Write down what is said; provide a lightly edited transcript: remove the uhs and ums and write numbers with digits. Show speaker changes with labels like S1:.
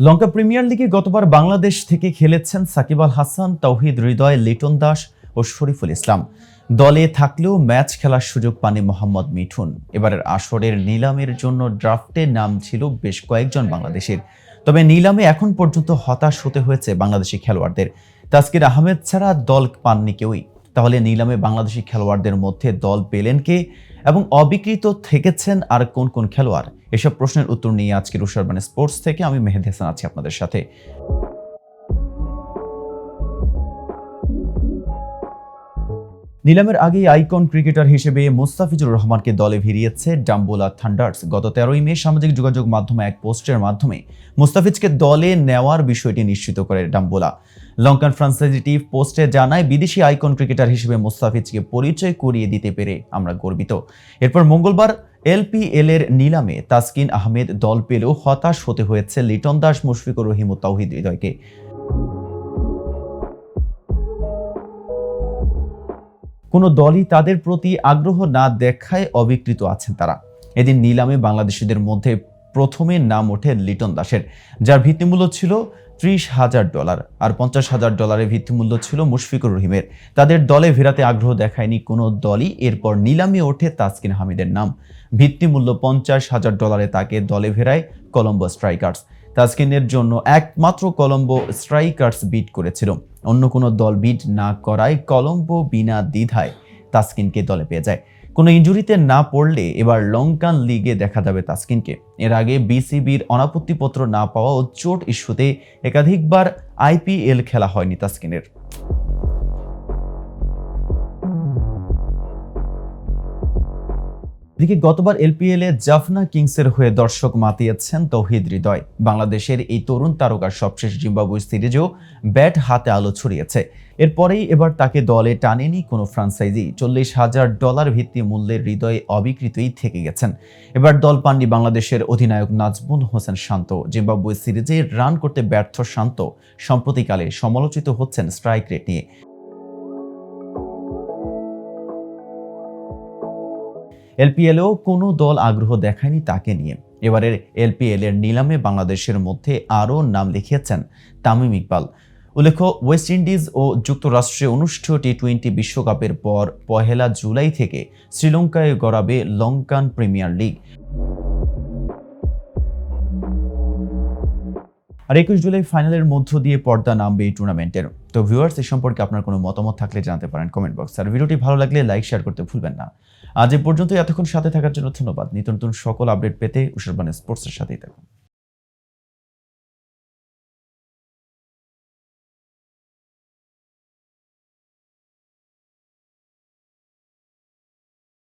S1: লঙ্কা premier লিগে গতবার বাংলাদেশ থেকে খেলেছেন সাকিব আল হাসান, তাওহিদ হৃদয়, লিটন দাস ও শরীফুল ইসলাম। দলে থাকলেও ম্যাচ খেলার সুযোগ পাননি মোহাম্মদ মিঠুন। এবারের আসরের নিলামের জন্য ড্রাফটে নাম ছিল বেশ কয়েকজন বাংলাদেশের, তবে নিলামে এখন পর্যন্ত হতাশ হতে হয়েছে বাংলাদেশি খেলোয়াড়দের। তাসকিন আহমেদ ছাড়া দল পাননি কেউই। তাহলে নিলামে বাংলাদেশি খেলোয়াড়দের মধ্যে দল পেলেন কে এবং অবিকৃত থেকেছেন আর কোন কোন খেলোয়াড়? এসব প্রশ্নের উত্তর নিয়ে আজকের উশারবান স্পোর্টস থেকে আমি মেহেদি হাসান আছি আপনাদের সাথে। নিলামের আগেই আইকন ক্রিকেটার হিসেবে মুস্তাফিজুর রহমানকে দলে ভিড়িয়েছে ডাম্বোলা থান্ডার্স। গত 13ই মে সামাজিক যোগাযোগ মাধ্যমে এক পোস্টের মাধ্যমে মুস্তাফিজকে দলে নেওয়ার বিষয়টি নিশ্চিত করে ডাম্বোলা। লঙ্কান ফ্রাঞ্চাইজিটি পোস্টে জানায়, বিদেশি আইকন ক্রিকেটার হিসেবে মুস্তাফিজকে পরিচয় করিয়ে দিতে পেরে আমরা গর্বিত। এরপর মঙ্গলবার এলপিএল এর নিলামে তাসকিন আহমেদ দল পেলেও হতাশ হতে হয়েছে লিটন দাস, মুশফিকুর রহিম ও তাওহিদ হৃদয়কে। কোনো দলই তাদের প্রতি আগ্রহ না দেখায় অবিকৃত আছেন তারা। এদিন নিলামে বাংলাদেশিদের মধ্যে প্রথমে নাম ওঠে লিটন দাসের, যার ভিত্তিমূল্য ছিল $30,000 আর $50,000 ভিত্তিমূল্য ছিল মুশফিকুর রহিমের। তাদের দলে ফেরাতে আগ্রহ দেখায়নি কোনো দলই। এরপর নিলামে ওঠে তাসকিন আহমেদের নাম। ভিত্তিমূল্য $50,000 তাকে দলে ফেরায় কলম্বো স্ট্রাইকার্স। তাসকিনের জন্য একমাত্র কলম্বো স্ট্রাইকার্স বিট করেছিল। অন্য কোনো দল বিট না করায় কলম্বো বিনা দ্বিধায় তাসকিনকে দলে পেয়ে যায়। কোনো ইনজুরিতে না পড়লে এবার লঙ্কান লিগে দেখা যাবে তাসকিনকে। এর আগে বিসিবির অনাপত্তিপত্র না পাওয়া ও চোট ইস্যুতে একাধিকবার আইপিএল খেলা হয়নি তাসকিনের। এদিকে গতবার এলপিএল এ জাফনা কিংসের হয়ে দর্শক মাতিয়েছেন তাওহিদ হৃদয়। বাংলাদেশের এই তরুণ তারকার সবশেষ জিম্বাবুয়ে সিরিজেও ব্যাট হাতে আলো ছড়িয়েছে। এরপরেই এবার তাকে দলে টানেনি কোনো ফ্রাঞ্চাইজি। $40,000 ভিত্তি মূল্যের হৃদয় অবিকৃতই থেকে গেছেন। এবার দল পাননি বাংলাদেশের অধিনায়ক নাজমুল হোসেন শান্ত। জিম্বাবুয়ে সিরিজে রান করতে ব্যর্থ শান্ত সম্প্রতিকালে সমালোচিত হচ্ছেন স্ট্রাইক রেট নিয়ে। এলপিএলেও কোনো দল আগ্রহ দেখায়নি তাকে নিয়ে। এবারের এলপিএল এর নিলামে বাংলাদেশের মধ্যে আরও নাম লিখিয়েছেন তামিম ইকবাল। উল্লেখ্য, ওয়েস্ট ইন্ডিজ ও যুক্তরাষ্ট্রে অনুষ্ঠেয় টি-20 বিশ্বকাপের পর 1 জুলাই থেকে শ্রীলঙ্কায় গড়াবে লঙ্কান প্রিমিয়ার লিগ। আর 21 জুলাই ফাইনালের মধ্য দিয়ে পর্দা নামবে এই টুর্নামেন্টের। তো ভিউয়ার্স, এই সম্পর্কে আপনার কোনো মতামত থাকলে জানাতে পারেন কমেন্ট বক্স। আর ভিডিওটি ভালো লাগলে লাইক শেয়ার করতে ভুলবেন না। আজ এ পর্যন্ত, এতক্ষণ সাথে থাকার জন্য ধন্যবাদ। নিত্য নতুন সকল আপডেট পেতে উশারবান স্পোর্টসের সাথেই থাকুন।